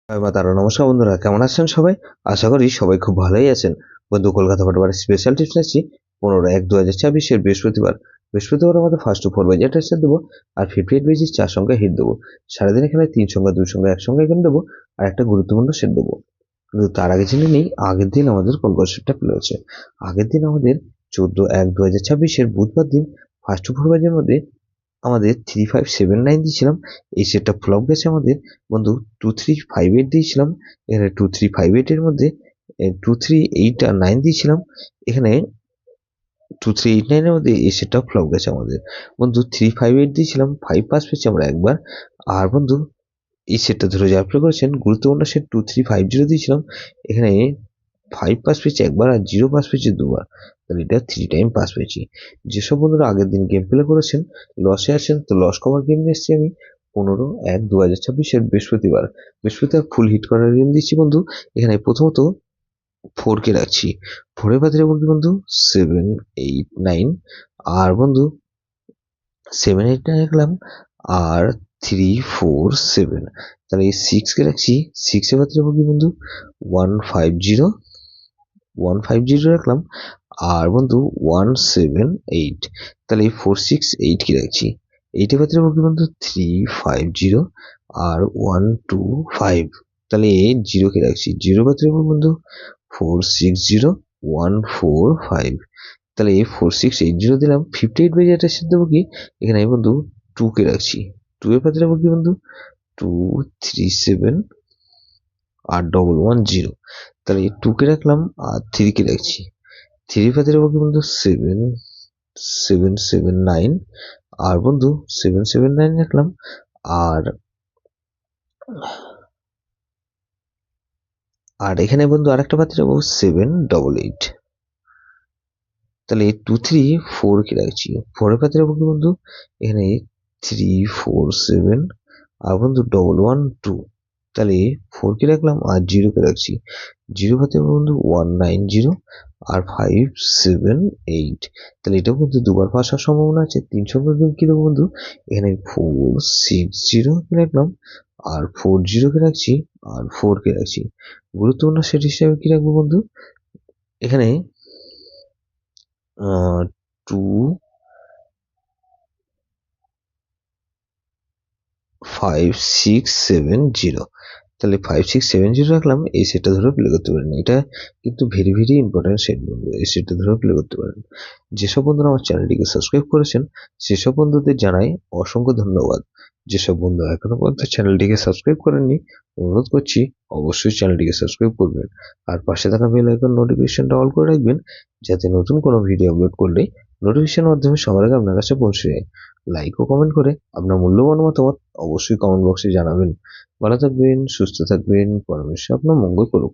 তারা নমস্কার বন্ধুরা, কেমন আছেন সবাই? আশা করি সবাই খুব ভালোই আছেন। বন্ধু, কলকাতা পাটবার স্পেশাল টিপস আসছি 15/1/2024 বৃহস্পতিবার আমাদের ফার্স্ট টু 4 বাজে সেট দেবো, আর 58 বেজিস 4 সংখ্যা হিট দেবো। সারাদিন এখানে 3 সংখ্যা 2 সংখ্যা 1 সংখ্যা এখানে দেবো, আর একটা গুরুত্বপূর্ণ সেট দেবো। কিন্তু তার আগে জেনে নেই আগের দিন আমাদের কোন কোন সেটটা প্লে হচ্ছে। আগের দিন আমাদের 14/1/2024 বুধবার দিন ফার্স্ট টু 4 বাজের মধ্যে আমাদের 3579 দিয়েছিলাম, এই সেটটা ফ্লপ গেছে আমাদের। বন্ধু 2358 দিয়েছিলাম, এখানে 2358 এর মধ্যে 2389 আর 9 দিয়েছিলাম, এখানে 2389 এর মধ্যে এই সেটটা ফ্লপ গেছে আমাদের। বন্ধু 358 দিয়েছিলাম, 5 পাস পেয়েছি আমরা একবার। আর বন্ধু এই সেটটা ধরে যারা প্লে করেছেন, গুরুত্বপূর্ণ সেট 2350 দিয়েছিলাম, এখানে 5 পাস পেয়েছি একবার আর 0 পাস পেয়েছি দুবার, তাহলে এটা 3 টাইম পাস পেয়েছি। যেসব বন্ধুরা আগের দিন গেম প্লে করেছেন লসে আছেন, তো লস কভার গেম নিয়ে এসেছি আমি 15/1/2024 বৃহস্পতিবার ফুল হিট করার গেম দিচ্ছি বন্ধু। এখানে প্রথমত 4 কে রাখছি, 4 এর বাদে রাখবো কি বন্ধু 789, আর বন্ধু 789 রাখলাম, আর 347, তাহলে এই 6 কে রাখছি, 6 এর বাদে রাখবো কি বন্ধু 150 রাখলাম, আর বন্ধু 178, তাহলে এই 468 কি রাখছি। এইটার বাদে রাখবো কি বন্ধু 350 আর 125, তাহলে 0 কে রাখছি, 0 বাদে রাখবো বন্ধু 460 145, তাহলে 4680 দিলাম। 58 বেজে এটা সেট দেবো কি, এখানে বন্ধু 2 কে রাখছি, 2 এর পাশে রাখবো কি বন্ধু 237 আর 110, তাহলে 2 কে রাখলাম আর 3 কে রাখছি, 3 পাশে রাখবো কি বন্ধু 779, আর বন্ধু 779 রাখলাম, আর এখানে বন্ধু আরেকটা পাত্রে রাখবো 788, তাহলে 234 কে রাখছি, 4 এর পাত্রে রাখবো কি বন্ধু এখানে 347, আর বন্ধু 112, তাহলে 4 কে রাখলাম আর 0 কে রাখছি, 0 পাতে বন্ধু 190 আর 578, তাহলে এটা কিন্তু দুবার পাস হওয়ার সম্ভাবনা আছে। 3 সংখ্যক গেম কি দেবো বন্ধু, এখানে 460 কে রাখলাম, আর 40 কে রাখছি, আর 4 কে রাখছি। গুরুত্বপূর্ণ সেট হিসাবে কি রাখবো বন্ধু, এখানে 25670, তাহলে 5670 রাখলাম, এই সেটটা ধরে প্লে করতে পারেন। এটা কিন্তু ভেরি ভেরি ইম্পর্টেন্ট সেট বন্ধু, এই সেটটা ধরে প্লে করতে পারেন। যেসব বন্ধুরা আমার চ্যানেলটিকে সাবস্ক্রাইব করেছেন সেসব বন্ধুদের জানাই অসংখ্য ধন্যবাদ। যেসব বন্ধু এখনো পর্যন্ত চ্যানেলটিকে সাবস্ক্রাইব করেননি, অনুরোধ করছি অবশ্যই চ্যানেলটিকে সাবস্ক্রাইব করবেন, আর পাশে থাকা বেল আইকন নোটিফিকেশনটা অল করে রাখবেন, যাতে নতুন কোনো ভিডিও আপলোড করলে নোটিফিকেশনের মাধ্যমে সবার আগে আপনার কাছে পৌঁছে যায়। লাইক ও কমেন্ট করে আপনার মূল্যবান মতামত অবশ্যই কমেন্ট বক্সে জানাবেন। ভালো থাকবেন, সুস্থ থাকবেন, পরমেশ্বর আপনার মঙ্গল করুক।